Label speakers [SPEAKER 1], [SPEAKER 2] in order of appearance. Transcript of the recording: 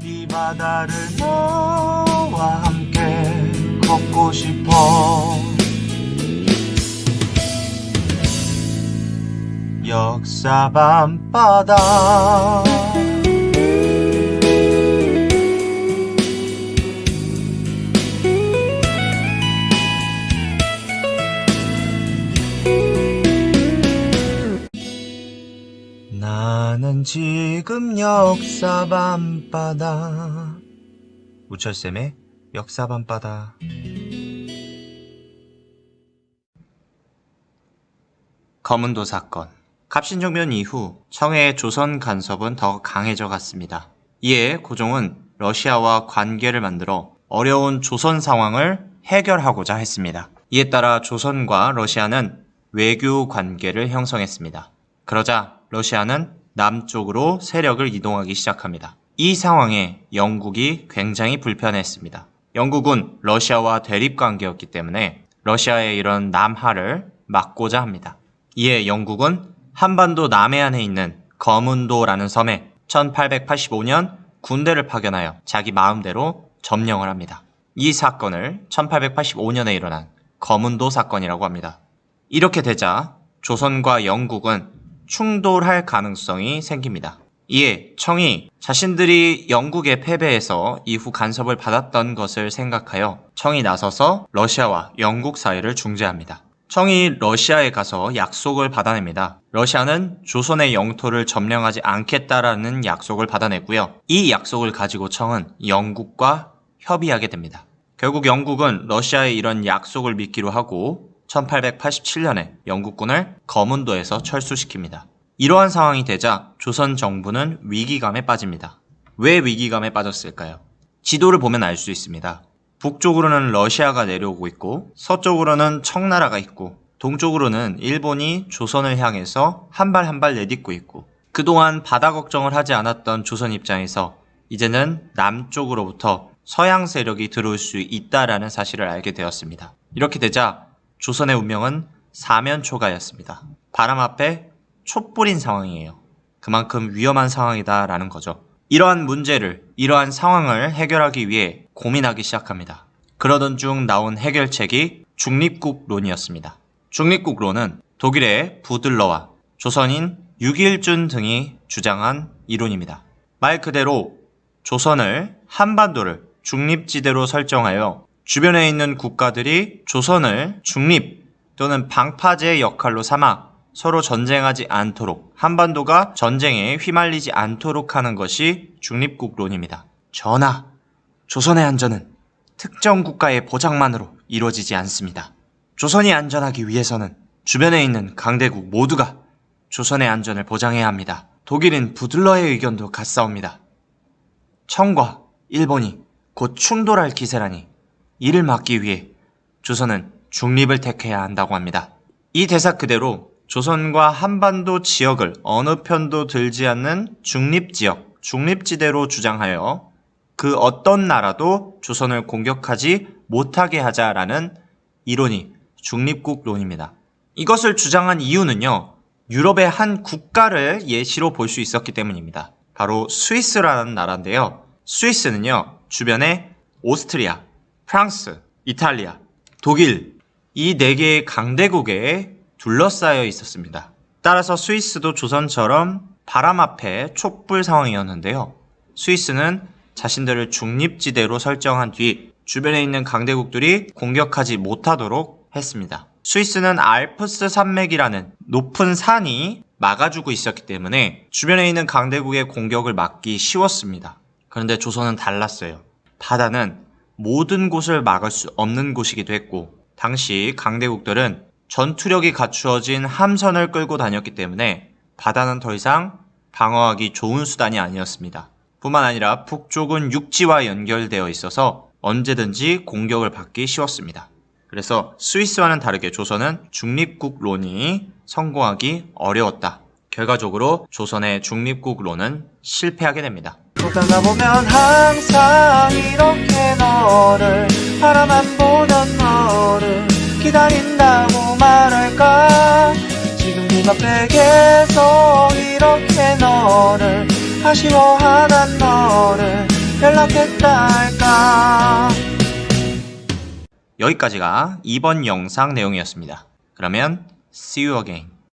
[SPEAKER 1] 이 바다를 너와 함께 걷고 싶어. 역사 밤바다. 나는 지금 역사 밤바다. 우철쌤의 역사 밤바다. 거문도 사건. 갑신정변 이후 청해의 조선 간섭은 더 강해져 갔습니다. 이에 고종은 러시아와 관계를 만들어 어려운 조선 상황을 해결하고자 했습니다. 이에 따라 조선과 러시아는 외교 관계를 형성했습니다. 그러자 러시아는 남쪽으로 세력을 이동하기 시작합니다. 이 상황에 영국이 굉장히 불편했습니다. 영국은 러시아와 대립관계였기 때문에 러시아의 이런 남하를 막고자 합니다. 이에 영국은 한반도 남해안에 있는 거문도라는 섬에 1885년 군대를 파견하여 자기 마음대로 점령을 합니다. 이 사건을 1885년에 일어난 거문도 사건이라고 합니다. 이렇게 되자 조선과 영국은 충돌할 가능성이 생깁니다. 이에 청이 자신들이 영국에 패배해서 이후 간섭을 받았던 것을 생각하여 청이 나서서 러시아와 영국 사이를 중재합니다. 청이 러시아에 가서 약속을 받아냅니다. 러시아는 조선의 영토를 점령하지 않겠다라는 약속을 받아내고요. 이 약속을 가지고 청은 영국과 협의하게 됩니다. 결국 영국은 러시아의 이런 약속을 믿기로 하고 1887년에 영국군을 거문도에서 철수시킵니다. 이러한 상황이 되자 조선 정부는 위기감에 빠집니다. 왜 위기감에 빠졌을까요? 지도를 보면 알 수 있습니다. 북쪽으로는 러시아가 내려오고 있고 서쪽으로는 청나라가 있고 동쪽으로는 일본이 조선을 향해서 한 발 한 발 내딛고 있고 그동안 바다 걱정을 하지 않았던 조선 입장에서 이제는 남쪽으로부터 서양 세력이 들어올 수 있다라는 사실을 알게 되었습니다. 이렇게 되자 조선의 운명은 사면초가였습니다. 바람 앞에 촛불인 상황이에요. 그만큼 위험한 상황이다라는 거죠. 이러한 문제를, 이러한 상황을 해결하기 위해 고민하기 시작합니다. 그러던 중 나온 해결책이 중립국론이었습니다. 중립국론은 독일의 부들러와 조선인 유길준 등이 주장한 이론입니다. 말 그대로 조선을, 한반도를 중립지대로 설정하여 주변에 있는 국가들이 조선을 중립 또는 방파제의 역할로 삼아 서로 전쟁하지 않도록, 한반도가 전쟁에 휘말리지 않도록 하는 것이 중립국론입니다. 전하, 조선의 안전은 특정 국가의 보장만으로 이루어지지 않습니다. 조선이 안전하기 위해서는 주변에 있는 강대국 모두가 조선의 안전을 보장해야 합니다. 독일인 부들러의 의견도 같사옵니다. 청과 일본이 곧 충돌할 기세라니 이를 막기 위해 조선은 중립을 택해야 한다고 합니다. 이 대사 그대로 조선과 한반도 지역을 어느 편도 들지 않는 중립지역, 중립지대로 주장하여 그 어떤 나라도 조선을 공격하지 못하게 하자라는 이론이 중립국론입니다. 이것을 주장한 이유는요, 유럽의 한 국가를 예시로 볼 수 있었기 때문입니다. 바로 스위스라는 나라인데요. 스위스는요, 주변에 오스트리아, 프랑스, 이탈리아, 독일 이 4개의 강대국에 둘러싸여 있었습니다. 따라서 스위스도 조선처럼 바람 앞에 촛불 상황이었는데요. 스위스는 자신들을 중립지대로 설정한 뒤 주변에 있는 강대국들이 공격하지 못하도록 했습니다. 스위스는 알프스 산맥이라는 높은 산이 막아주고 있었기 때문에 주변에 있는 강대국의 공격을 막기 쉬웠습니다. 그런데 조선은 달랐어요. 바다는 모든 곳을 막을 수 없는 곳이기도 했고 당시 강대국들은 전투력이 갖추어진 함선을 끌고 다녔기 때문에 바다는 더 이상 방어하기 좋은 수단이 아니었습니다. 뿐만 아니라 북쪽은 육지와 연결되어 있어서 언제든지 공격을 받기 쉬웠습니다. 그래서 스위스와는 다르게 조선은 중립국론이 성공하기 어려웠다. 결과적으로 조선의 중립국론은 실패하게 됩니다.
[SPEAKER 2] 보다가 보면 항상 이렇게 너를 바라만 보던 너를 기다린다고 말할까. 지금 눈앞에 계속 이렇게 너를 아쉬워하던 너를 생각했다 할까.
[SPEAKER 1] 여기까지가 이번 영상 내용이었습니다. 그러면 see you again.